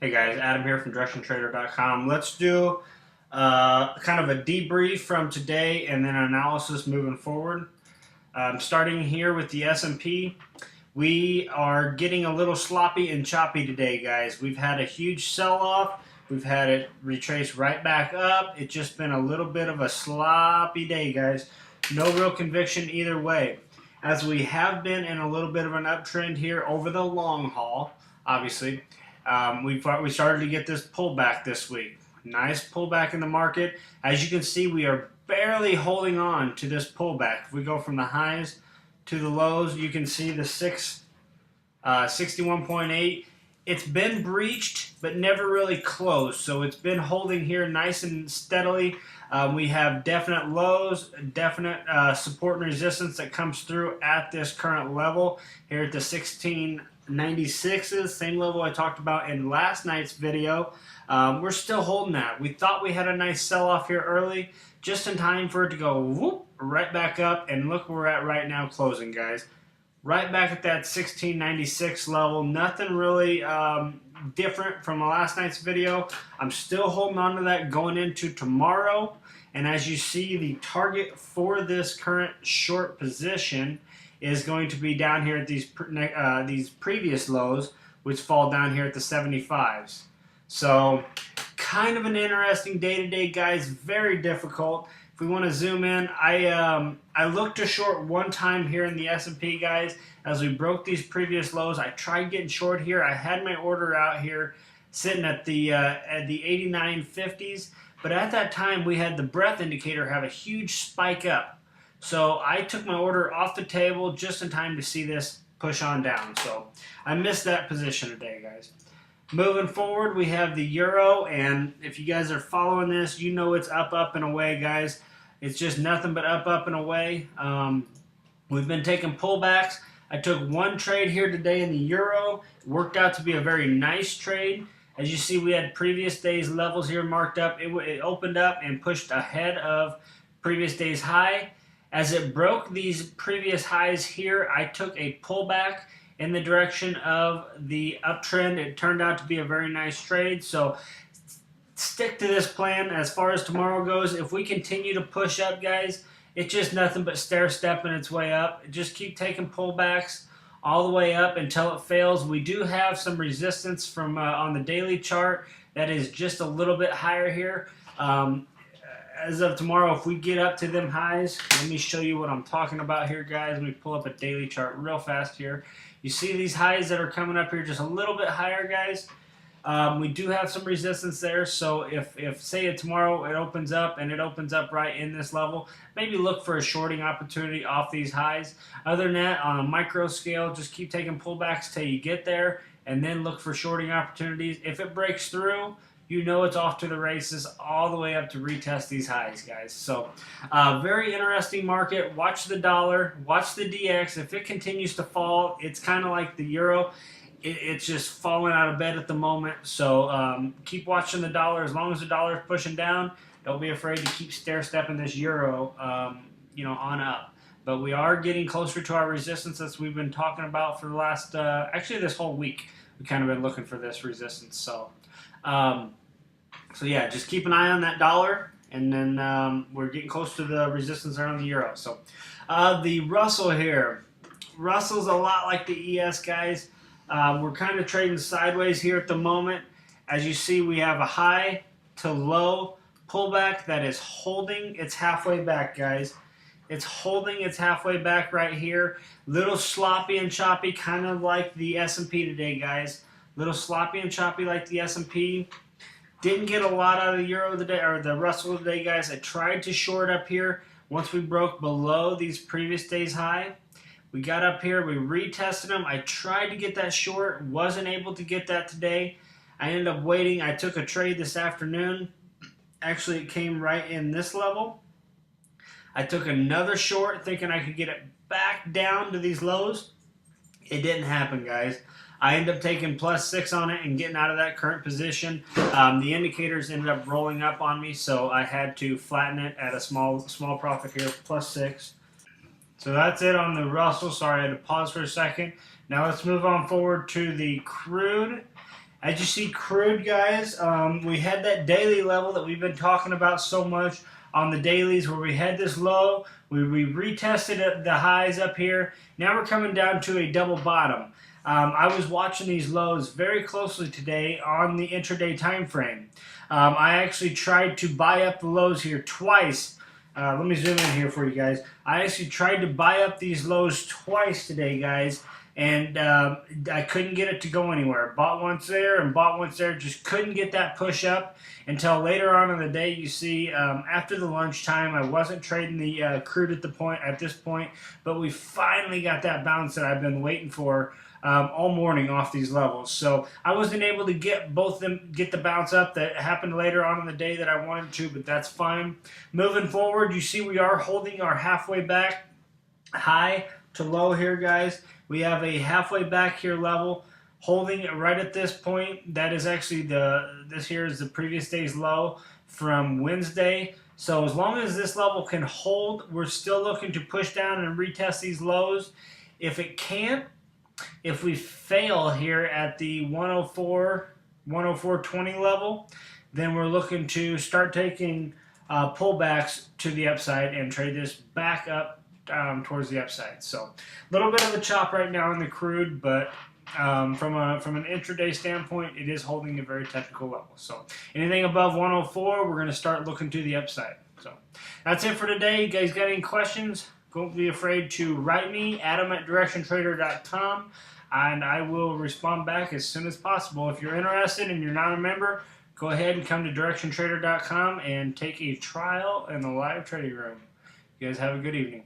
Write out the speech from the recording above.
Hey guys, Adam here from directiontrader.com. Let's do kind of a debrief from today and then an analysis moving forward. Starting here with the S&P, we are getting a little sloppy and choppy today, guys. We've had a huge sell-off. We've had it retrace right back up. It's just been a little bit of a sloppy day, guys. No real conviction either way. As we have been in a little bit of an uptrend here over the long haul, obviously. We started to get this pullback this week. Nice pullback in the market. As you can see, we are barely holding on to this pullback. If we go from the highs to the lows, you can see the 61.8. It's been breached, but never really closed. So it's been holding here nice and steadily. We have definite lows, definite support and resistance that comes through at this current level here at the 1696s, same level I talked about in last night's video. We're still holding that. We thought we had a nice sell-off here early, just in time for it to go whoop, right back up, and look where we're at right now closing, guys. Right back at that 1696 level. Nothing really different from last night's video. I'm still holding on to that going into tomorrow. And as you see, the target for this current short position is going to be down here at these previous lows, which fall down here at the 75s. So kind of an interesting day today, guys. Very difficult. If we want to zoom in, I looked to short one time here in the S&P, guys. As we broke these previous lows, I tried getting short here. I had my order out here sitting at the 89.50s, but at that time we had the breadth indicator have a huge spike up. So I took my order off the table just in time to see this push on down. So I missed that position today, guys. Moving forward, we have the euro, and if you guys are following this, you know it's up, up, and away, guys. It's just nothing but up, up, and away. We've been taking pullbacks. I took one trade here today in the euro. It worked out to be a very nice trade. As you see, we had previous day's levels here marked up. It opened up and pushed ahead of previous day's high. As it broke these previous highs here, I took a pullback in the direction of the uptrend. It turned out to be a very nice trade. So stick to this plan as far as tomorrow goes. If we continue to push up, guys, it's just nothing but stair-stepping its way up. Just keep taking pullbacks all the way up until it fails. We do have some resistance from on the daily chart that is just a little bit higher here. As of tomorrow, if we get up to them highs, let me show you what I'm talking about here, guys. Let me pull up a daily chart real fast here. You see these highs that are coming up here just a little bit higher, guys. We do have some resistance there, so if say tomorrow it opens up and it opens up right in this level, maybe look for a shorting opportunity off these highs. Other than that, on a micro scale, just keep taking pullbacks till you get there, and then look for shorting opportunities. If it breaks through, you know it's off to the races all the way up to retest these highs, guys. So very interesting market. Watch the dollar, watch the DX. If it continues to fall, it's kind of like the euro. It's just falling out of bed at the moment. So keep watching the dollar. As long as the dollar is pushing down, don't be afraid to keep stair-stepping this euro on up. But we are getting closer to our resistance as we've been talking about for the last, actually this whole week. We've kind of been looking for this resistance. So yeah, just keep an eye on that dollar, and then we're getting close to the resistance there on the euro. So the Russell here, Russell's a lot like the ES, guys. We're kind of trading sideways here at the moment. As you see, we have a high to low pullback that is holding its halfway back, guys. It's holding its halfway back right here. Little sloppy and choppy, kind of like the S&P today, guys. Little sloppy and choppy like the S&P. Didn't get a lot out of the euro today, or the Russell today, guys. I tried to short up here once we broke below these previous days' high. We got up here, we retested them. I tried to get that short, wasn't able to get that today. I ended up waiting. I took a trade this afternoon. Actually, it came right in this level. I took another short thinking I could get it back down to these lows. It didn't happen, guys. I ended up taking +6 on it and getting out of that current position. The indicators ended up rolling up on me, so I had to flatten it at a small profit here, +6. So that's it on the Russell. Sorry, I had to pause for a second. Now let's move on forward to the crude. As you see, crude, guys, we had that daily level that we've been talking about so much on the dailies where we had this low. We retested the highs up here. Now we're coming down to a double bottom. I was watching these lows very closely today on the intraday time frame. I actually tried to buy up the lows here twice. Let me zoom in here for you guys. I actually tried to buy up these lows twice today, guys, and I couldn't get it to go anywhere. Bought once there and bought once there. Just couldn't get that push up until later on in the day. You see, after the lunchtime, I wasn't trading the crude at this point, but we finally got that bounce that I've been waiting for all morning off these levels. So I wasn't able to get get the bounce up that happened later on in the day that I wanted to, but that's fine. Moving forward, you see we are holding our halfway back high to low here, guys. We have a halfway back here level holding it right at this point. That is actually this here is the previous day's low from Wednesday. So as long as this level can hold, we're still looking to push down and retest these lows. If it can't, if we fail here at the 104.20 level, then we're looking to start taking pullbacks to the upside and trade this back up towards the upside. So a little bit of a chop right now in the crude, but from an intraday standpoint, it is holding a very technical level. So anything above 104, we're going to start looking to the upside. So that's it for today. You guys got any questions? Don't be afraid to write me, adam@directiontrader.com, and I will respond back as soon as possible. If you're interested and you're not a member, go ahead and come to directiontrader.com and take a trial in the live trading room. You guys have a good evening.